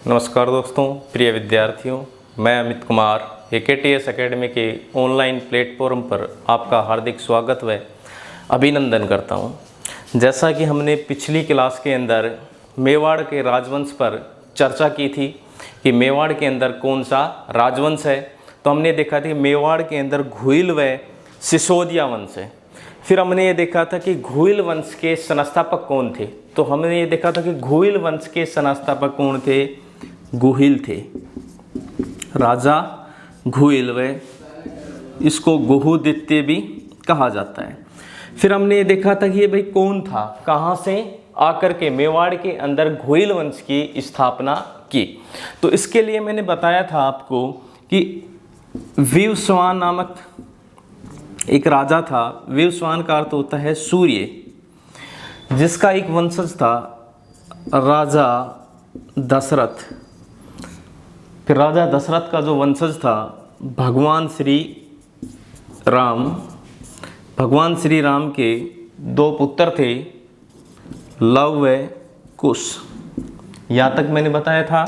नमस्कार दोस्तों, प्रिय विद्यार्थियों, मैं अमित कुमार AKTS एकेडमी के ऑनलाइन प्लेटफॉर्म पर आपका हार्दिक स्वागत व अभिनंदन करता हूं। जैसा कि हमने पिछली क्लास के अंदर मेवाड़ के राजवंश पर चर्चा की थी कि मेवाड़ के अंदर कौन सा राजवंश है, तो हमने देखा था कि मेवाड़ के अंदर घुइल व सिसोदिया वंश है। फिर हमने ये देखा था कि घुइल वंश के संस्थापक कौन थे, तो हमने ये देखा था कि घुइल वंश के संस्थापक कौन थे, गुहिल थे, राजा घुइल व इसको गुहुदित्य भी कहा जाता है। फिर हमने ये देखा था कि ये भाई कौन था, कहाँ से आकर के मेवाड़ के अंदर घुइल वंश की स्थापना की। तो इसके लिए मैंने बताया था आपको कि विवस्वान नामक एक राजा था। विवस्वान का अर्थ होता है सूर्य, जिसका एक वंशज था राजा दशरथ। फिर राजा दशरथ का जो वंशज था भगवान श्री राम। भगवान श्री राम के दो पुत्र थे, लव व कुश। यहाँ तक मैंने बताया था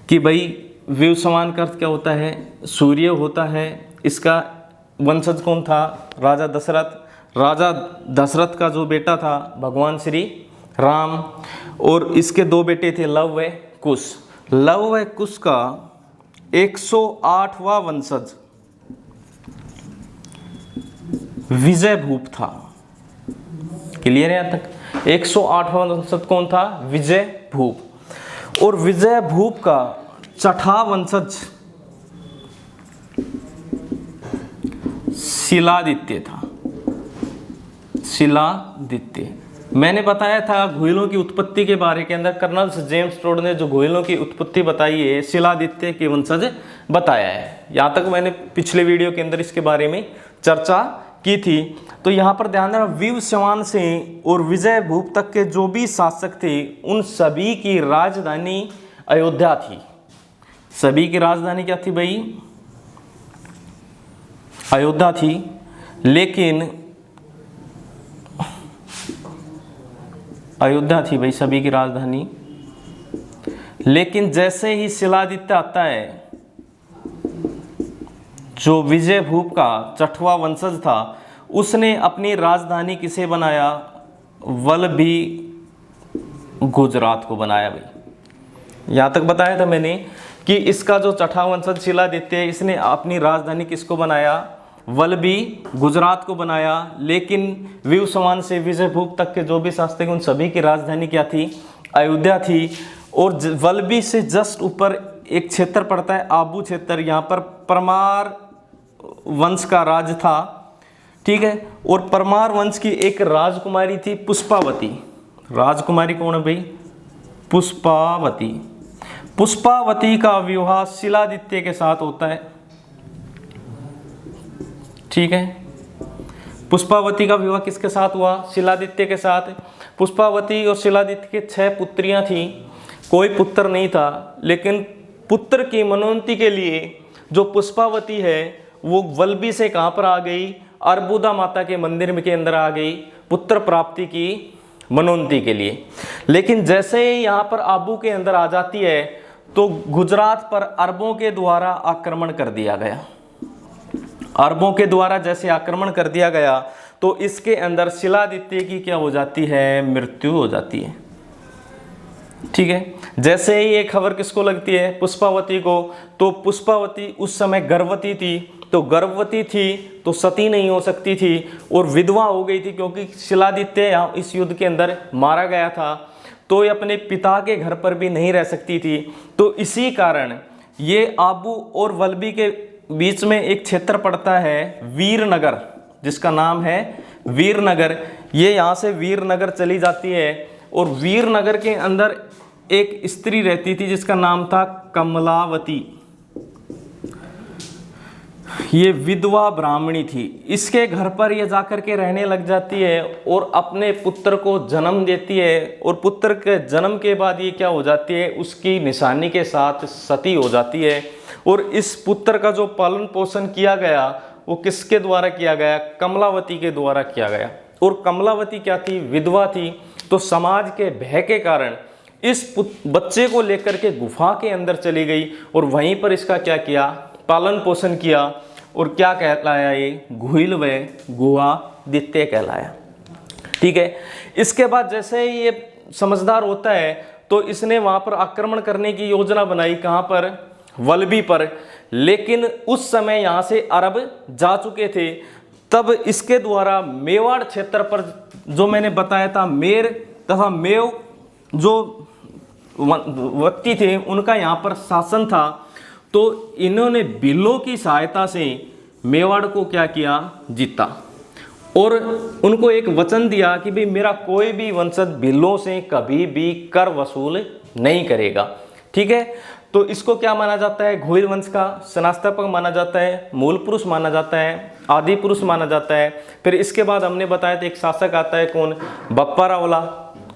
कि भाई विवस्वान का अर्थ क्या होता है, सूर्य होता है। इसका वंशज कौन था, राजा दशरथ। राजा दशरथ का जो बेटा था भगवान श्री राम, और इसके दो बेटे थे लव व कुश। लव व कुश का 108वां वंशज विजय भूप था। क्लियर है यहाँ तक? 108वां वंशज कौन था, विजय भूप। और विजय भूप का छठा वंशज शिलादित्य था। शिलादित्य मैंने बताया था घुइलों की उत्पत्ति के बारे के अंदर। कर्नल जेम्स टोड ने जो घुइलों की उत्पत्ति बताई है, शिलादित्य के वंशज बताया है। यहाँ तक मैंने पिछले वीडियो के अंदर इसके बारे में चर्चा की थी। तो यहाँ पर ध्यान देना, विवस्वान से और विजय भूप तक के जो भी शासक थे उन सभी की राजधानी अयोध्या थी। सभी की राजधानी क्या थी भाई, अयोध्या थी। लेकिन अयोध्या थी भाई सभी की राजधानी। लेकिन जैसे ही शिलादित्य आता है, जो विजय भूप का छठवां वंशज था, उसने अपनी राजधानी किसे बनाया, वल्लभी गुजरात को बनाया भाई। यहाँ तक बताया था मैंने कि इसका जो छठा वंशज शिलादित्य, इसने अपनी राजधानी किसको बनाया, वल्लभी गुजरात को बनाया। लेकिन विवस्वान से विजय भूप तक के जो भी शासक उन सभी की राजधानी क्या थी, अयोध्या थी। और वल्लभी से जस्ट ऊपर एक क्षेत्र पड़ता है, आबू क्षेत्र। यहाँ पर परमार वंश का राज था, ठीक है। और परमार वंश की एक राजकुमारी थी पुष्पावती। राजकुमारी कौन है भाई, पुष्पावती। पुष्पावती का विवाह शिलादित्य के साथ होता है, ठीक है। पुष्पावती का विवाह किसके साथ हुआ, शिलादित्य के साथ। पुष्पावती और शिलादित्य के 6 पुत्रियां थीं। कोई पुत्र नहीं था, लेकिन पुत्र की मनोन्नति के लिए जो पुष्पावती है वो वल्लभी से कहाँ पर आ गई, अर्बुदा माता के मंदिर के अंदर आ गई पुत्र प्राप्ति की मनोन्नति के लिए। लेकिन जैसे ही यहाँ पर आबू के अंदर आ जाती है, तो गुजरात पर अरबों के द्वारा आक्रमण कर दिया गया। अरबों के द्वारा जैसे आक्रमण कर दिया गया, तो इसके अंदर शिलादित्य की क्या हो जाती है, मृत्यु हो जाती है, ठीक है। जैसे ही ये खबर किसको लगती है, पुष्पावती को, तो पुष्पावती उस समय गर्भवती थी। तो गर्भवती थी तो सती नहीं हो सकती थी और विधवा हो गई थी, क्योंकि शिलादित्य इस युद्ध के अंदर मारा गया था। तो ये अपने पिता के घर पर भी नहीं रह सकती थी। तो इसी कारण ये आबू और वल्लभी के बीच में एक क्षेत्र पड़ता है वीरनगर, जिसका नाम है वीरनगर। ये यहाँ से वीरनगर चली जाती है, और वीरनगर के अंदर एक स्त्री रहती थी जिसका नाम था कमलावती। ये विधवा ब्राह्मणी थी। इसके घर पर ये जाकर के रहने लग जाती है और अपने पुत्र को जन्म देती है। और पुत्र के जन्म के बाद ये क्या हो जाती है, उसकी निशानी के साथ सती हो जाती है। और इस पुत्र का जो पालन पोषण किया गया वो किसके द्वारा किया गया, कमलावती के द्वारा किया गया। और कमलावती क्या थी, विधवा थी। तो समाज के भय के कारण इस बच्चे को लेकर के गुफा के अंदर चली गई और वहीं पर इसका क्या किया, पालन पोषण किया और क्या कहलाया, ये घुइल व गुहादित्य कहलाया। ठीक है। इसके बाद जैसे ही ये समझदार होता है तो इसने वहां पर आक्रमण करने की योजना बनाई, कहां पर, वल्लभी पर। लेकिन उस समय यहां से अरब जा चुके थे। तब इसके द्वारा मेवाड़ क्षेत्र पर जो मैंने बताया था, मेर तथा मेव जो व्यक्ति थे उनका यहाँ पर शासन था। तो इन्होंने भीलों की सहायता से मेवाड़ को क्या किया, जीता और उनको एक वचन दिया कि भाई मेरा कोई भी वंशज भीलों से कभी भी कर वसूल नहीं करेगा। ठीक है। तो इसको क्या माना जाता है, घुइल वंश का संस्थापक माना जाता है, मूल पुरुष माना जाता है, आदि पुरुष माना जाता है। फिर इसके बाद हमने बताया था एक शासक आता है, कौन, बप्पा रावला,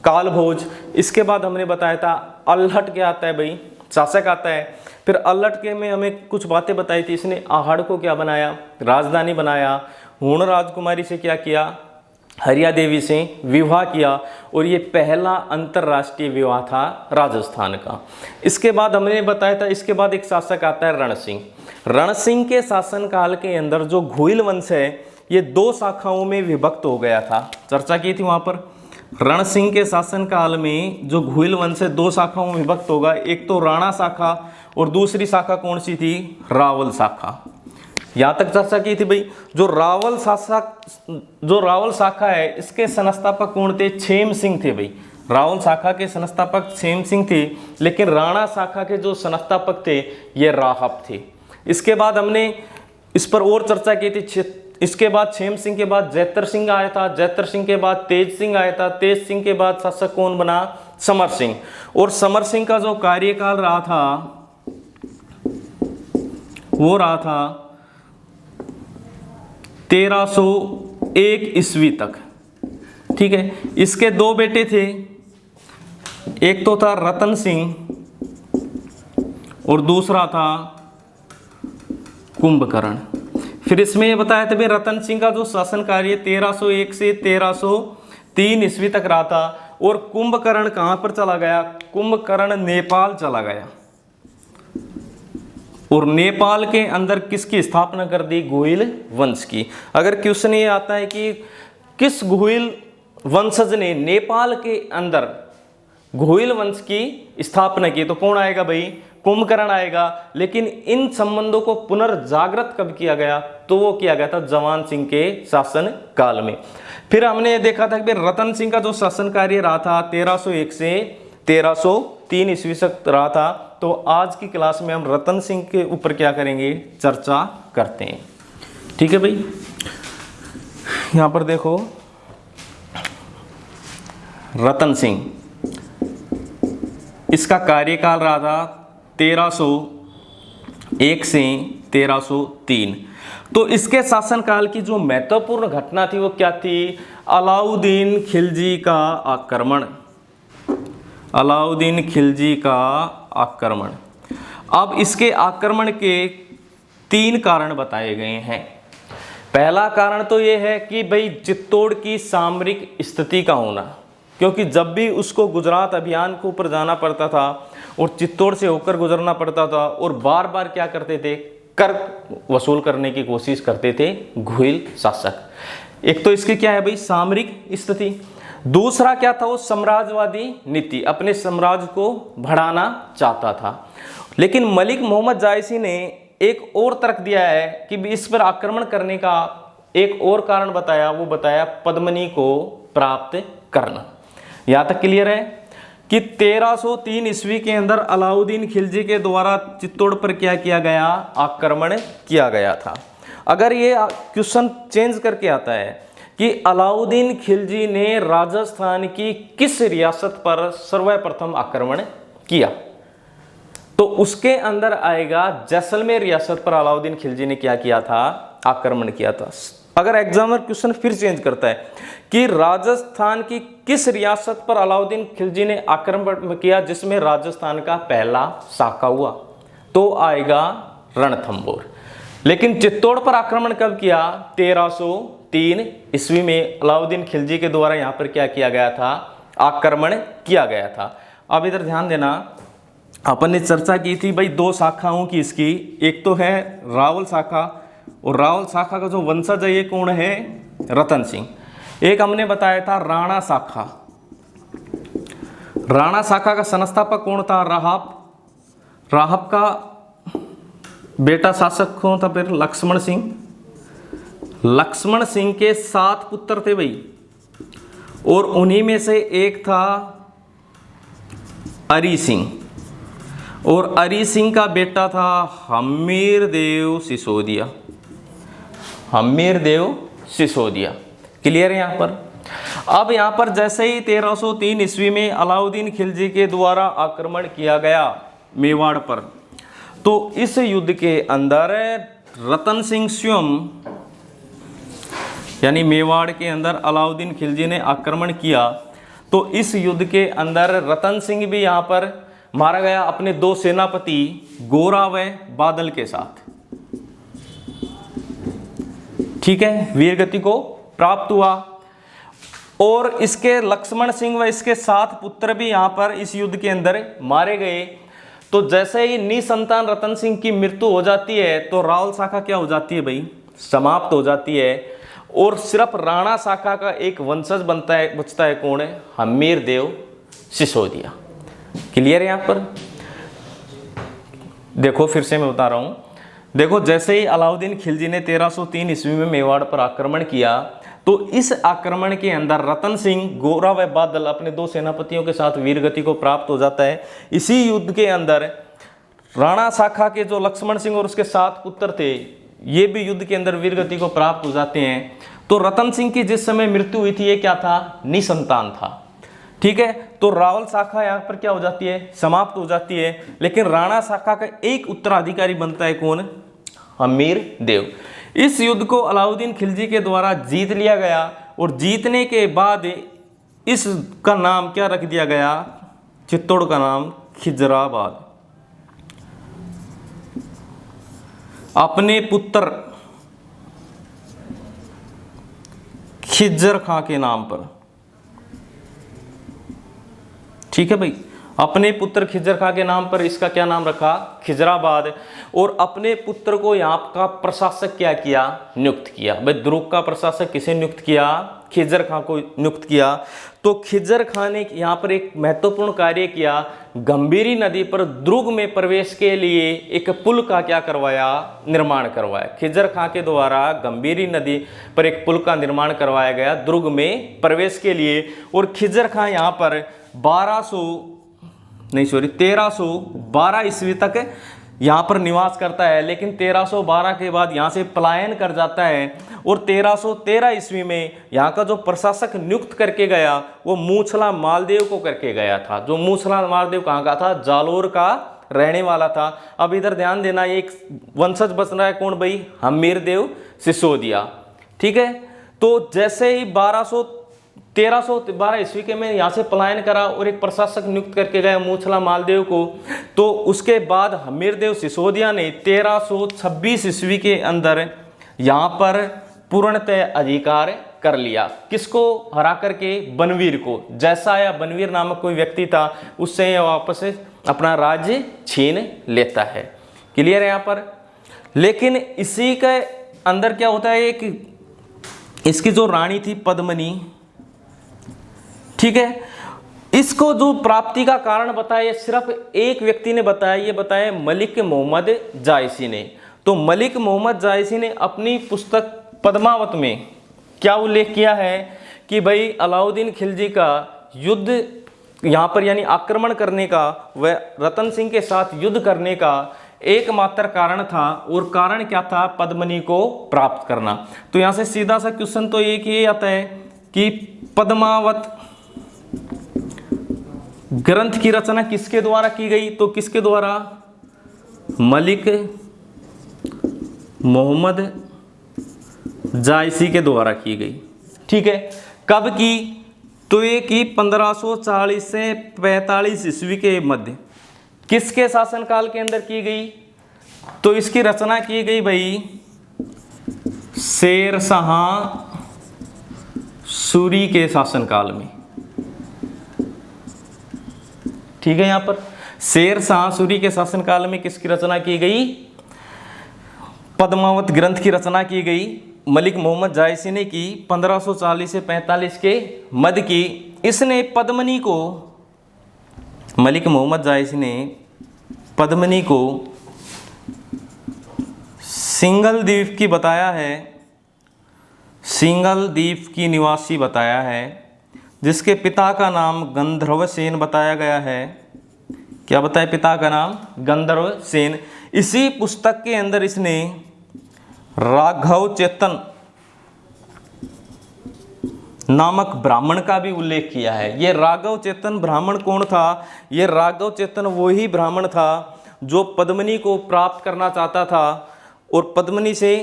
कालभोज। इसके बाद हमने बताया था अल्हट क्या आता है भाई, शासक आता है। फिर अल्हट के में हमें कुछ बातें बताई थी, इसने आहड़ को क्या बनाया, राजधानी बनाया। हूण राजकुमारी से क्या किया, हरिया देवी से विवाह किया और ये पहला अंतर्राष्ट्रीय विवाह था राजस्थान का। इसके बाद हमने बताया था, इसके बाद एक शासक आता है रण सिंह। रण सिंह के शासनकाल के अंदर जो घुइल वंश है ये दो शाखाओं में विभक्त हो गया था, चर्चा की थी वहां पर। रण सिंह के शासनकाल में जो घुइल वंश है दो शाखाओं में विभक्त होगा, एक तो राणा शाखा और दूसरी शाखा कौन सी थी, रावल शाखा। यहाँ तक चर्चा की थी भाई। जो रावल शाखा है इसके संस्थापक कौन थे, छेम सिंह थे भाई। रावल शाखा के संस्थापक छेम सिंह थे, लेकिन राणा शाखा के जो संस्थापक थे ये राहब थे। इसके बाद हमने इस पर और चर्चा की थी। इसके बाद छेम सिंह के बाद जैतर सिंह आया था, जैतर सिंह के बाद तेज सिंह आया था, तेज सिंह के बाद शासक कौन बना, समर सिंह। और समर सिंह का जो कार्यकाल रहा था वो रहा था 1301 ईस्वी तक। ठीक है। इसके दो बेटे थे, एक तो था रतन सिंह और दूसरा था कुंभकर्ण। फिर इसमें ये बताया था भाई रतन सिंह का जो शासन कार्य 1301 से 1303 ईस्वी तक रहा था। और कुंभकर्ण कहां पर चला गया, कुंभकर्ण नेपाल चला गया और नेपाल के अंदर किसकी स्थापना कर दी, घुइल वंश की। अगर क्वेश्चन ये आता है कि किस घुइल वंशज ने नेपाल के अंदर घुइल वंश की स्थापना की, तो कौन आएगा भाई, कुंभकर्ण आएगा। लेकिन इन संबंधों को पुनर्जागृत कब किया गया, तो वो किया गया था जवान सिंह के शासन काल में। फिर हमने देखा था कि रतन सिंह का जो शासन कार्य रहा था 1301 से 1303 ईस्वी तक रहा था। तो आज की क्लास में हम रतन सिंह के ऊपर क्या करेंगे, चर्चा करते हैं। ठीक है भाई। यहां पर देखो रतन सिंह, इसका कार्यकाल रहा था 1301 से 1303। तो इसके शासनकाल की जो महत्वपूर्ण घटना थी वो क्या थी, अलाउद्दीन खिलजी का आक्रमण। अलाउद्दीन खिलजी का आक्रमण। अब इसके आक्रमण के 3 कारण बताए गए हैं। पहला कारण तो ये है कि भाई चित्तौड़ की सामरिक स्थिति का होना, क्योंकि जब भी उसको गुजरात अभियान के ऊपर जाना पड़ता था और चित्तौड़ से होकर गुजरना पड़ता था और बार बार क्या करते थे, कर वसूल करने की कोशिश करते थे घुइल शासक। एक तो इसकी क्या है भाई, सामरिक स्थिति। दूसरा क्या था, वो साम्राज्यवादी नीति, अपने साम्राज्य को बढ़ाना चाहता था। लेकिन मलिक मोहम्मद जायसी ने एक और तर्क दिया है कि इस पर आक्रमण करने का एक और कारण बताया, वो बताया पद्मिनी को प्राप्त करना। यहां तक क्लियर है कि 1303 ईस्वी के अंदर अलाउद्दीन खिलजी के द्वारा चित्तौड़ पर क्या किया गया, आक्रमण किया गया था। अगर ये क्वेश्चन चेंज करके आता है कि अलाउद्दीन खिलजी ने राजस्थान की किस रियासत पर सर्वप्रथम आक्रमण किया, तो उसके अंदर आएगा जैसलमेर रियासत पर अलाउद्दीन खिलजी ने क्या किया था, आक्रमण किया था। अगर एग्जामिनर क्वेश्चन फिर चेंज करता है कि राजस्थान की किस रियासत पर अलाउद्दीन खिलजी ने आक्रमण किया जिसमें राजस्थान का पहला शाखा हुआ, तो आएगा रणथंभौर। लेकिन चित्तौड़ पर आक्रमण कब किया, 1303 ईस्वी में अलाउद्दीन खिलजी के द्वारा यहां पर क्या किया गया था, आक्रमण किया गया था। अब इधर ध्यान देना, अपन ने चर्चा की थी भाई दो शाखाओं की इसकी, एक तो है रावल शाखा, और रावल शाखा का जो वंशज है ये कौन है, रतन सिंह। एक हमने बताया था राणा शाखा, राणा शाखा का संस्थापक कौन था, राहब। राहब का बेटा शासक कौन था फिर, लक्ष्मण सिंह। लक्ष्मण सिंह के 7 पुत्र थे भाई, और उन्हीं में से एक था अरी सिंह, और अरी सिंह का बेटा था हमीरदेव सिसोदिया। हमीरदेव सिसोदिया, क्लियर है यहाँ पर। अब यहाँ पर जैसे ही 1303 ईस्वी में अलाउद्दीन खिलजी के द्वारा आक्रमण किया गया मेवाड़ पर, तो इस युद्ध के अंदर रतन सिंह स्वयं, यानी मेवाड़ के अंदर अलाउद्दीन खिलजी ने आक्रमण किया, तो इस युद्ध के अंदर रतन सिंह भी यहाँ पर मारा गया अपने 2 सेनापति गोरा व बादल के साथ। ठीक है, वीरगति को प्राप्त हुआ। और इसके लक्ष्मण सिंह व इसके 7 पुत्र भी यहाँ पर इस युद्ध के अंदर मारे गए। तो जैसे ही निसंतान रतन सिंह की मृत्यु हो जाती है, तो रावल शाखा क्या हो जाती है भाई, समाप्त हो जाती है, और सिर्फ राणा शाखा का एक वंशज बचता है कौन है, हमीरदेव सिसोदिया। क्लियर है यहाँ पर। देखो फिर से मैं बता रहा हूँ, देखो जैसे ही अलाउद्दीन खिलजी ने 1303 ईस्वी में मेवाड़ पर आक्रमण किया, तो इस आक्रमण के अंदर रतन सिंह गोरा व बादल अपने 2 सेनापतियों के साथ वीरगति को प्राप्त हो जाता है। इसी युद्ध के अंदर राणा शाखा के जो लक्ष्मण सिंह और उसके 7 पुत्र थे, ये भी युद्ध के अंदर वीरगति को प्राप्त हो जाते हैं। तो रतन सिंह की जिस समय मृत्यु हुई थी, ये क्या था, निसंतान था। ठीक है, तो रावल शाखा यहाँ पर क्या हो जाती है, समाप्त हो जाती है। लेकिन राणा शाखा का एक उत्तराधिकारी बनता है कौन, हमीरदेव। इस युद्ध को अलाउद्दीन खिलजी के द्वारा जीत लिया गया, और जीतने के बाद इसका नाम क्या रख दिया गया, चित्तौड़ का नाम खिजराबाद। अपने पुत्र खिज्जर खां के नाम पर। ठीक है भाई, अपने पुत्र खिज्जर खां के नाम पर इसका क्या नाम रखा, खिजराबाद। और अपने पुत्र को यहाँ का प्रशासक क्या किया, नियुक्त किया। भाई दुर्ग का प्रशासक किसे नियुक्त किया, खिज्जर खां को नियुक्त किया। तो खिज्जर खां ने यहाँ पर एक महत्वपूर्ण कार्य किया, गंभीरी नदी पर दुर्ग में प्रवेश के लिए एक पुल का क्या करवाया, निर्माण करवाया। खिज्जर खां के द्वारा गंभीरी नदी पर एक पुल का निर्माण करवाया गया दुर्ग में प्रवेश के लिए। और खिज्जर खां यहाँ पर 1312 ईस्वी तक यहाँ पर निवास करता है, लेकिन 1312 के बाद यहाँ से पलायन कर जाता है। और 1313 ईस्वी में यहाँ का जो प्रशासक नियुक्त करके गया, वो मूछला मालदेव को करके गया था। जो मूछला मालदेव कहाँ का था, जालोर का रहने वाला था। अब इधर ध्यान देना, एक वंशज बच रहा है कौन भाई, हमीरदेव सिसोदिया। ठीक है, तो जैसे ही 1312 ईस्वी के में यहाँ से पलायन करा और एक प्रशासक नियुक्त करके गया मूछला मालदेव को, तो उसके बाद हमीरदेव सिसोदिया ने 1326 ईस्वी के अंदर यहाँ पर पूर्णतः अधिकार कर लिया। किसको हरा करके, बनवीर को। जैसा या बनवीर नामक कोई व्यक्ति था, उससे यह वापस अपना राज्य छीन लेता है। क्लियर है यहाँ पर। लेकिन इसी के अंदर क्या होता है कि इसकी जो रानी थी पद्मनी, ठीक है, इसको जो प्राप्ति का कारण बताया सिर्फ एक व्यक्ति ने बताया, ये बताया मलिक मोहम्मद जायसी ने। तो मलिक मोहम्मद जायसी ने अपनी पुस्तक पद्मावत में क्या उल्लेख किया है कि भाई अलाउद्दीन खिलजी का युद्ध यहाँ पर यानी आक्रमण करने का व रतन सिंह के साथ युद्ध करने का एकमात्र कारण था, और कारण क्या था, पद्मनी को प्राप्त करना। तो यहाँ से सीधा सा क्वेश्चन तो एक ये आता है कि पद्मावत ग्रंथ की रचना किसके द्वारा की गई, तो किसके द्वारा, मलिक मोहम्मद जायसी के द्वारा की गई। ठीक है, कब की, तो ये की 1540 से 45 ईस्वी के मध्य। किसके शासनकाल के अंदर की गई, तो इसकी रचना की गई भाई शेर शाह सूरी के शासनकाल में। ठीक है। यहाँ पर शेर शाह सूरी के शासनकाल में किसकी रचना की गई? पद्मावत ग्रंथ की रचना की गई। मलिक मोहम्मद जायसी ने की 1540 से 45 के मध्य की। इसने पद्मनी को, मलिक मोहम्मद जायसी ने पद्मनी को सिंगल द्वीप की बताया है, सिंगल द्वीप की निवासी बताया है, जिसके पिता का नाम गंधर्व सेन बताया गया है। क्या बताया? पिता का नाम गंधर्व सेन। इसी पुस्तक के अंदर इसने राघव चेतन नामक ब्राह्मण का भी उल्लेख किया है। ये राघव चेतन ब्राह्मण कौन था? ये राघव चेतन वही ब्राह्मण था जो पद्मनी को प्राप्त करना चाहता था और पद्मनी से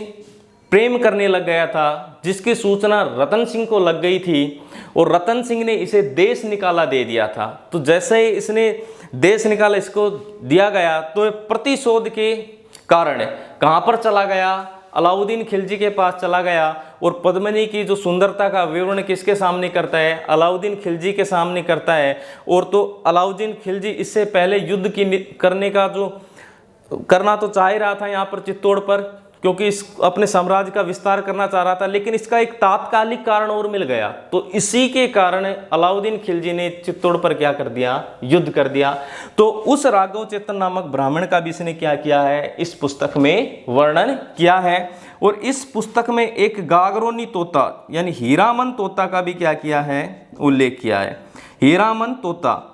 प्रेम करने लग गया था, जिसकी सूचना रतन सिंह को लग गई थी और रतन सिंह ने इसे देश निकाला दे दिया था। तो जैसे ही इसने देश निकाला इसको दिया गया तो प्रतिशोध के कारण कहाँ पर चला गया? अलाउद्दीन खिलजी के पास चला गया और पद्मनी की जो सुंदरता का विवरण किसके सामने करता है? अलाउद्दीन खिलजी के सामने करता है। और तो अलाउद्दीन खिलजी इससे पहले युद्ध की करने का जो करना तो चाह ही रहा था यहाँ पर चित्तौड़ पर, क्योंकि इस अपने साम्राज्य का विस्तार करना चाह रहा था, लेकिन इसका एक तात्कालिक कारण और मिल गया। तो इसी के कारण अलाउद्दीन खिलजी ने चित्तौड़ पर क्या कर दिया? युद्ध कर दिया। तो उस राघव चेतन नामक ब्राह्मण का भी इसने क्या किया है? इस पुस्तक में वर्णन किया है। और इस पुस्तक में एक गागरोनी तोता यानी हीरामन तोता का भी क्या किया है? उल्लेख किया है। हीरामन तोता,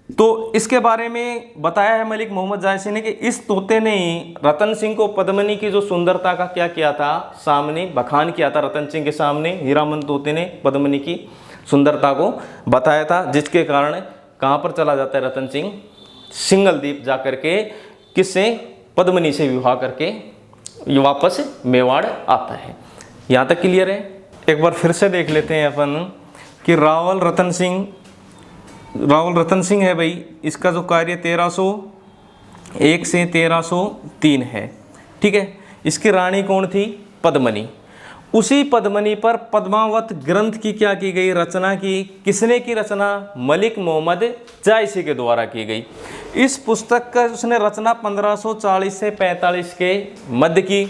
तो इसके बारे में बताया है मलिक मोहम्मद जायसी ने कि इस तोते ने रतन सिंह को पद्मनी की जो सुंदरता का क्या किया था? सामने बखान किया था रतन सिंह के सामने। हीरामन तोते ने पद्मनी की सुंदरता को बताया था, जिसके कारण कहाँ पर चला जाता है रतन सिंह? सिंगल द्वीप जाकर के किससे? पद्मनी से विवाह करके ये वापस मेवाड़ आता है। यहाँ तक क्लियर है? एक बार फिर से देख लेते हैं अपन कि रावल रतन सिंह है भाई, इसका जो कार्य 1301 से 1303 है। ठीक है। इसकी रानी कौन थी? पद्मनी। उसी पद्मनी पर पद्मावत ग्रंथ की क्या की गई? रचना की। किसने की रचना? मलिक मोहम्मद जायसी के द्वारा की गई। इस पुस्तक का उसने रचना 1540 से 45 के मध्य की।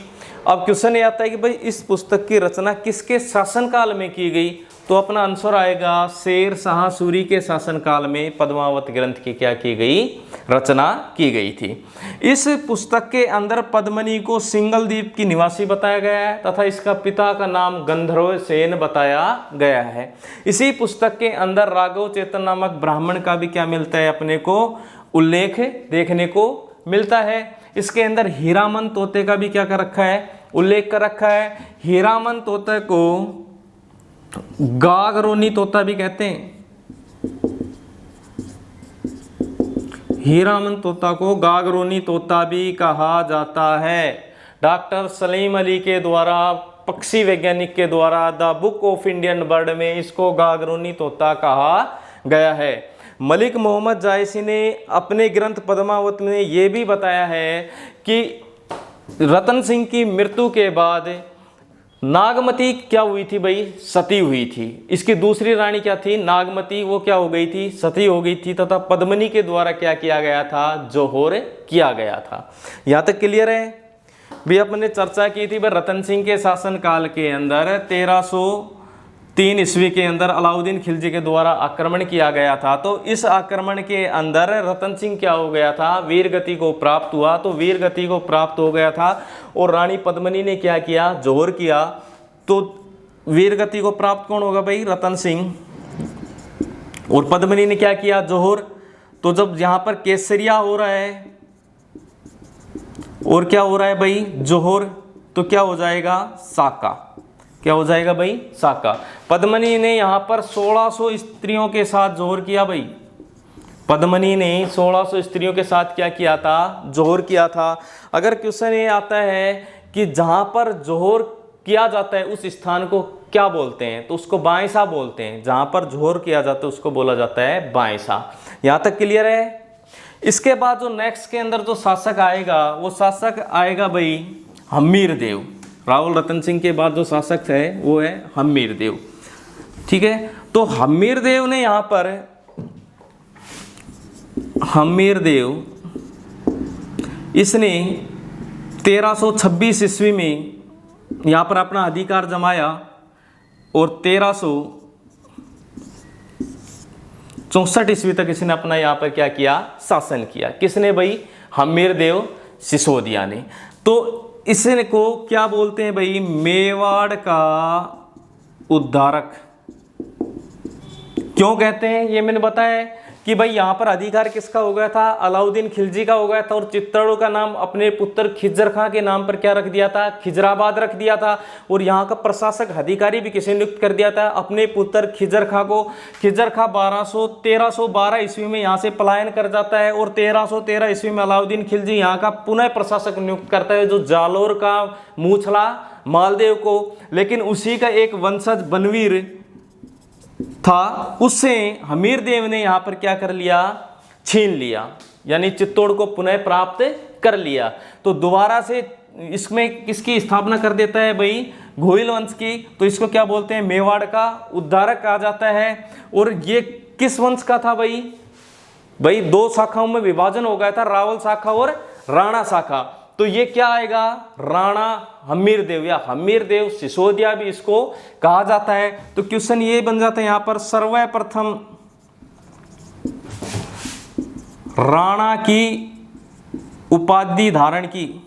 अब क्वेश्चन ये आता है कि भाई इस पुस्तक की रचना किसके शासनकाल में की गई? तो अपना आंसर आएगा शेर शाह सूरी के शासनकाल में पद्मावत ग्रंथ की क्या की गई? रचना की गई थी। इस पुस्तक के अंदर पद्मनी को सिंगल द्वीप की निवासी बताया गया है तथा इसका पिता का नाम गंधर्व सेन बताया गया है। इसी पुस्तक के अंदर राघव चेतन नामक ब्राह्मण का भी क्या मिलता है? अपने को उल्लेख देखने को मिलता है। इसके अंदर हीरामन तोते का भी क्या कर रखा है? उल्लेख कर रखा है। हीरामन तोते को गागरोनी तोता भी कहते हैं। हीरामन तोता को गागरोनी तोता भी कहा जाता है। डॉक्टर सलीम अली के द्वारा, पक्षी वैज्ञानिक के द्वारा the book of Indian bird में इसको गागरोनी तोता कहा गया है। मलिक मोहम्मद जायसी ने अपने ग्रंथ पद्मावत में ये भी बताया है कि रतन सिंह की मृत्यु के बाद नागमती क्या हुई थी भाई? सती हुई थी। इसकी दूसरी रानी क्या थी? नागमती, वो क्या हो गई थी? सती हो गई थी। तथा पद्मनी के द्वारा क्या किया गया था? जोहर किया गया था। यहाँ तक क्लियर है? भी अपने चर्चा की थी भाई रतन सिंह के शासनकाल के अंदर 1303 ईस्वी के अंदर अलाउद्दीन खिलजी के द्वारा आक्रमण किया गया था। तो इस आक्रमण के अंदर रतन सिंह क्या हो गया था? वीर गति को प्राप्त हुआ। तो वीर गति को प्राप्त हो गया था और रानी पद्मनी ने क्या किया? जोहर किया। तो वीर गति को प्राप्त कौन होगा भाई? रतन सिंह। और पद्मनी ने क्या किया? जोहर। तो जब यहाँ पर केसरिया हो रहा है और क्या हो रहा है भाई? जोहर, तो क्या हो जाएगा? साका। क्या हो जाएगा भाई? साका। पद्मनी ने यहाँ पर 1600 स्त्रियों के साथ जोहर किया भाई। पद्मनी ने 1600 स्त्रियों के साथ क्या किया था? जोहर किया था। अगर क्वेश्चन ये आता है कि जहाँ पर जोहर किया जाता है उस स्थान को क्या बोलते हैं? तो उसको बाएसा बोलते हैं। जहाँ पर जोहर किया जाता है उसको बोला जाता है बाएसा। यहाँ तक क्लियर है? इसके बाद जो नेक्स्ट के अंदर जो शासक आएगा वो शासक आएगा भाई हम्मीर देव। रावल रतन सिंह के बाद जो शासक है वो है हम्मीर देव। ठीक है। तो हम्मीर देव ने यहाँ पर हम्मीरदेव इसने 1326 ईस्वी में यहाँ पर अपना अधिकार जमाया और 1364 ईस्वी तक इसने अपना यहाँ पर क्या किया, शासन किया। किसने भाई? हम्मीरदेव सिसोदिया ने। तो इसने को क्या बोलते हैं भाई? मेवाड़ का उद्धारक। क्यों कहते हैं ये मैंने बताया कि भाई यहाँ पर अधिकार किसका हो गया था? अलाउद्दीन खिलजी का हो गया था, और चित्तौड़ का नाम अपने पुत्र खिज्जर खां के नाम पर क्या रख दिया था? खिजराबाद रख दिया था। और यहाँ का प्रशासक अधिकारी भी किसे नियुक्त कर दिया था? अपने पुत्र खिज्जर खां को। खिज्जर खां 1312 ईस्वी में यहाँ से पलायन कर जाता है, और 1313 ईस्वी में अलाउद्दीन खिलजी यहाँ का पुनः प्रशासक नियुक्त करता है, जो जालोर का मूछला मालदेव को। लेकिन उसी का एक वंशज बनवीर था, उससे हम्मीरदेव ने यहाँ पर क्या कर लिया? छीन लिया, यानी चित्तौड़ को पुनः प्राप्त कर लिया। तो दोबारा से इसमें किसकी स्थापना कर देता है भाई? घोइल वंश की। तो इसको क्या बोलते हैं? मेवाड़ का उद्धारक कहा जाता है। और ये किस वंश का था भाई? भाई दो शाखाओं में विभाजन हो गया था, रावल शाखा और राणा शाखा। तो ये क्या आएगा? राणा हम्मीरदेव या हम्मीरदेव सिसोदिया भी इसको कहा जाता है। तो क्वेश्चन ये बन जाता है यहाँ पर, सर्वप्रथम राणा की उपाधि धारण की,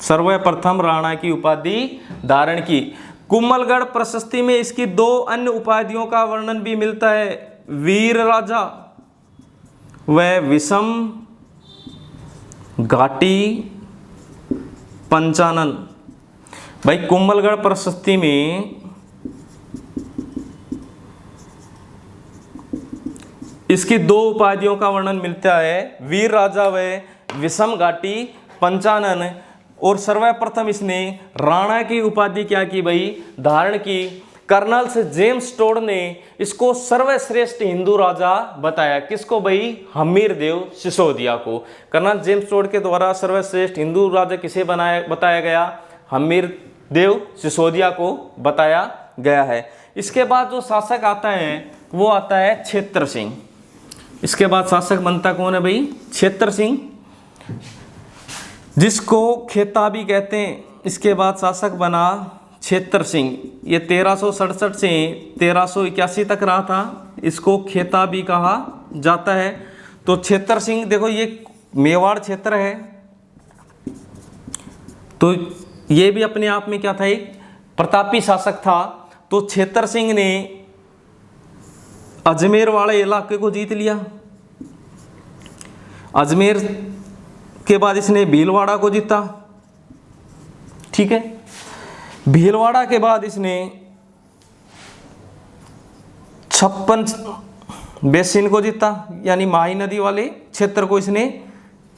सर्वप्रथम राणा की उपाधि धारण की। कुंभलगढ़ प्रशस्ति में इसकी दो अन्य उपाधियों का वर्णन भी मिलता है, वीर राजा व विषम घाटी पंचानन। भाई कुंभलगढ़ प्रशस्ति में इसकी दो उपाधियों का वर्णन मिलता है, वीर राजा व विषम घाटी पंचानन। और सर्वप्रथम इसने राणा की उपाधि क्या की भाई? धारण की। कर्नल से जेम्स टोड ने इसको सर्वश्रेष्ठ हिंदू राजा बताया। किसको भाई? हम्मीरदेव सिसोदिया को। कर्नल जेम्स टोड के द्वारा सर्वश्रेष्ठ हिंदू राजा किसे बताया गया? हम्मीरदेव सिसोदिया को बताया गया है। इसके बाद जो शासक आता है वो आता है क्षेत्र सिंह। इसके बाद शासक बनता कौन है भाई? क्षेत्र सिंह, जिसको खेताबी कहते हैं। इसके बाद शासक बना क्षेत्र सिंह। ये 1367 से 1381 तक रहा था, इसको खेताबी कहा जाता है। तो क्षेत्र सिंह देखो, ये मेवाड़ क्षेत्र है, तो ये भी अपने आप में क्या था? एक प्रतापी शासक था। तो क्षेत्र सिंह ने अजमेर वाले इलाके को जीत लिया। अजमेर के बाद इसने भीलवाड़ा को जीता, ठीक है। भीलवाड़ा के बाद इसने 56 बेसिन को जीता, यानी माही नदी वाले क्षेत्र को इसने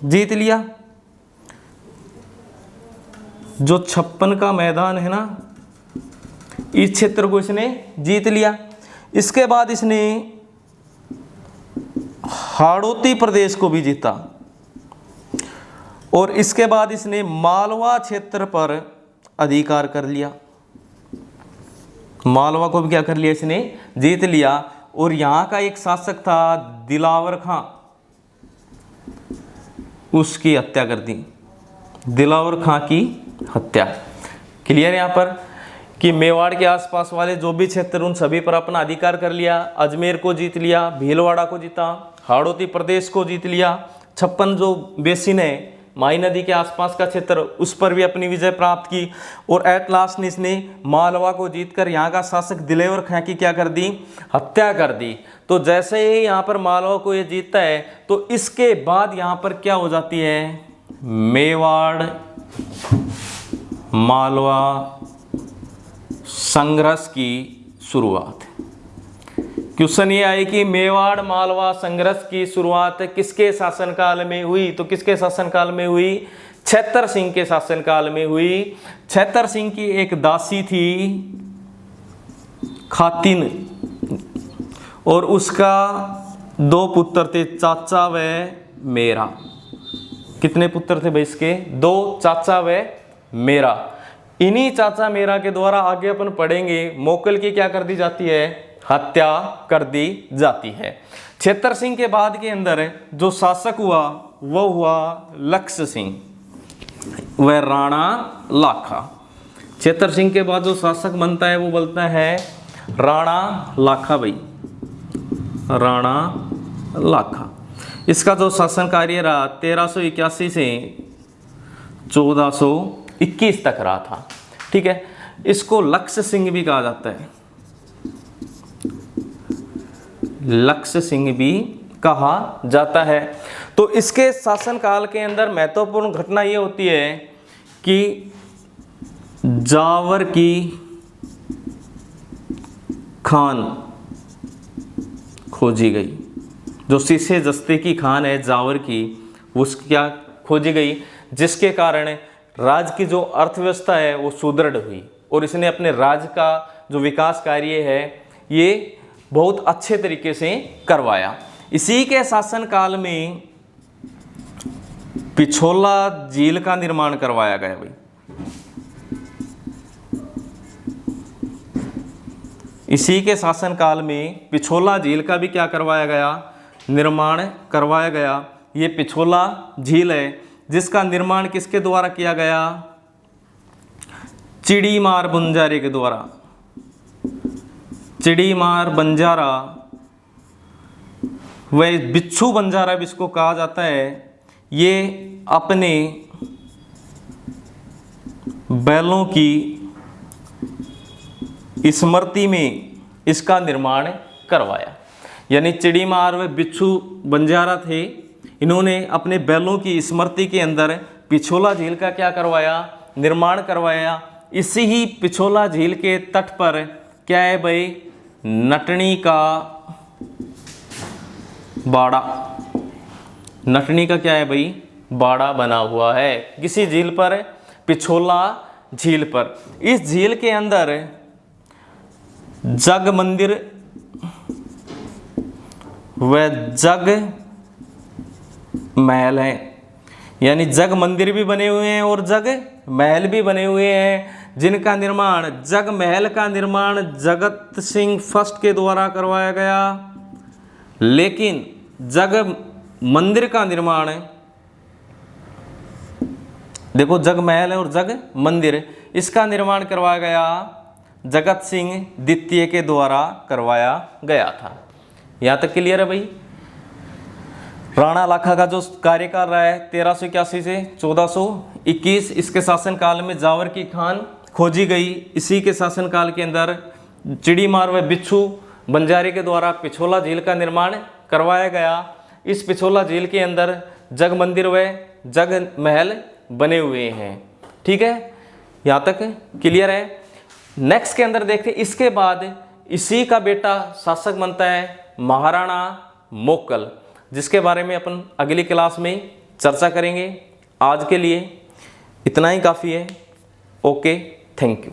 जीत लिया। जो 56 का मैदान है ना, इस क्षेत्र को इसने जीत लिया। इसके बाद इसने हाड़ौती प्रदेश को भी जीता, और इसके बाद इसने मालवा क्षेत्र पर अधिकार कर लिया। मालवा को भी क्या कर लिया? इसने जीत लिया। और यहाँ का एक शासक था दिलावर खां, उसकी हत्या कर दी। दिलावर खां की हत्या। क्लियर है यहाँ पर कि मेवाड़ के आसपास वाले जो भी क्षेत्र उन सभी पर अपना अधिकार कर लिया। अजमेर को जीत लिया, भीलवाड़ा को जीता, हाड़ौती प्रदेश को जीत लिया, 56 जो बेसिन है माही नदी के आसपास का क्षेत्र, उस पर भी अपनी विजय प्राप्त की। और एट लास्ट ने इसने मालवा को जीतकर यहाँ का शासक दिलावर खां की क्या कर दी? हत्या कर दी। तो जैसे ही यहाँ पर मालवा को ये जीतता है, तो इसके बाद यहाँ पर क्या हो जाती है? मेवाड़ मालवा संघर्ष की शुरुआत। क्वेश्चन ये आए कि मेवाड़ मालवा संघर्ष की शुरुआत किसके शासनकाल में हुई? तो किसके शासनकाल में हुई? क्षेत्र सिंह के शासनकाल में हुई। क्षेत्र सिंह की एक दासी थी खातिन, और उसका 2 पुत्र थे, चाचा व मेरा। कितने पुत्र थे भाई इसके? 2, चाचा व मेरा। इन्हीं चाचा मेरा के द्वारा आगे अपन पढ़ेंगे, मोकल की क्या कर दी जाती है? हत्या कर दी जाती है। छेतर सिंह के बाद के अंदर जो शासक हुआ वो हुआ लक्ष्य सिंह वह राणा लाखा। छेतर सिंह के बाद जो शासक बनता है वो बोलता है राणा लाखा भाई, राणा लाखा। इसका जो शासन कार्य रहा 1381 से 1421 तक रहा था। ठीक है, इसको लक्ष्य सिंह भी कहा जाता है, लक्ष्य सिंह भी कहा जाता है। तो इसके शासनकाल के अंदर महत्वपूर्ण घटना ये होती है कि जावर की खान खोजी गई। जो शीशे जस्ते की खान है जावर की, उसकी क्या खोजी गई, जिसके कारण राज्य की जो अर्थव्यवस्था है वो सुदृढ़ हुई और इसने अपने राज्य का जो विकास कार्य है ये बहुत अच्छे तरीके से करवाया। इसी के शासनकाल में पिछोला झील का निर्माण करवाया गया भाई। इसी के शासनकाल में पिछोला झील का भी क्या करवाया गया, निर्माण करवाया गया। ये पिछोला झील है जिसका निर्माण किसके द्वारा किया गया, चिड़ीमार बंजारे के द्वारा। चिड़ीमार बंजारा वह बिच्छू बंजारा भी इसको कहा जाता है। ये अपने बैलों की स्मृति में इसका निर्माण करवाया। यानी चिड़ीमार व बिच्छू बंजारा थे, इन्होंने अपने बैलों की स्मृति के अंदर पिछोला झील का क्या करवाया, निर्माण करवाया। इसी ही पिछोला झील के तट पर क्या है भाई, नटनी का बाड़ा। नटनी का क्या है भाई, बाड़ा बना हुआ है किसी झील पर, पिछोला झील पर। इस झील के अंदर जग मंदिर व जग महल है। यानी जग मंदिर भी बने हुए हैं और जग महल भी बने हुए हैं, जिनका निर्माण, जग महल का निर्माण जगत सिंह फर्स्ट के द्वारा करवाया गया, लेकिन जग मंदिर का निर्माण, देखो जग महल है और जग मंदिर, इसका निर्माण करवाया गया जगत सिंह द्वितीय के द्वारा करवाया गया था। यहाँ तक क्लियर है भाई। राणा लाखा का जो कार्यकाल रहा है 1381 से 1421, इसके शासनकाल में जावर की खान खोजी गई। इसी के शासनकाल के अंदर चिड़ीमार व बिच्छू बंजारे के द्वारा पिछोला झील का निर्माण करवाया गया। इस पिछोला झील के अंदर जग मंदिर व जग महल बने हुए हैं। ठीक है, यहाँ तक क्लियर है। नेक्स्ट के अंदर देखते, इसके बाद इसी का बेटा शासक बनता है महाराणा मोक्कल, जिसके बारे में अपन अगली क्लास में चर्चा करेंगे। आज के लिए इतना ही काफ़ी है। Okay, thank you.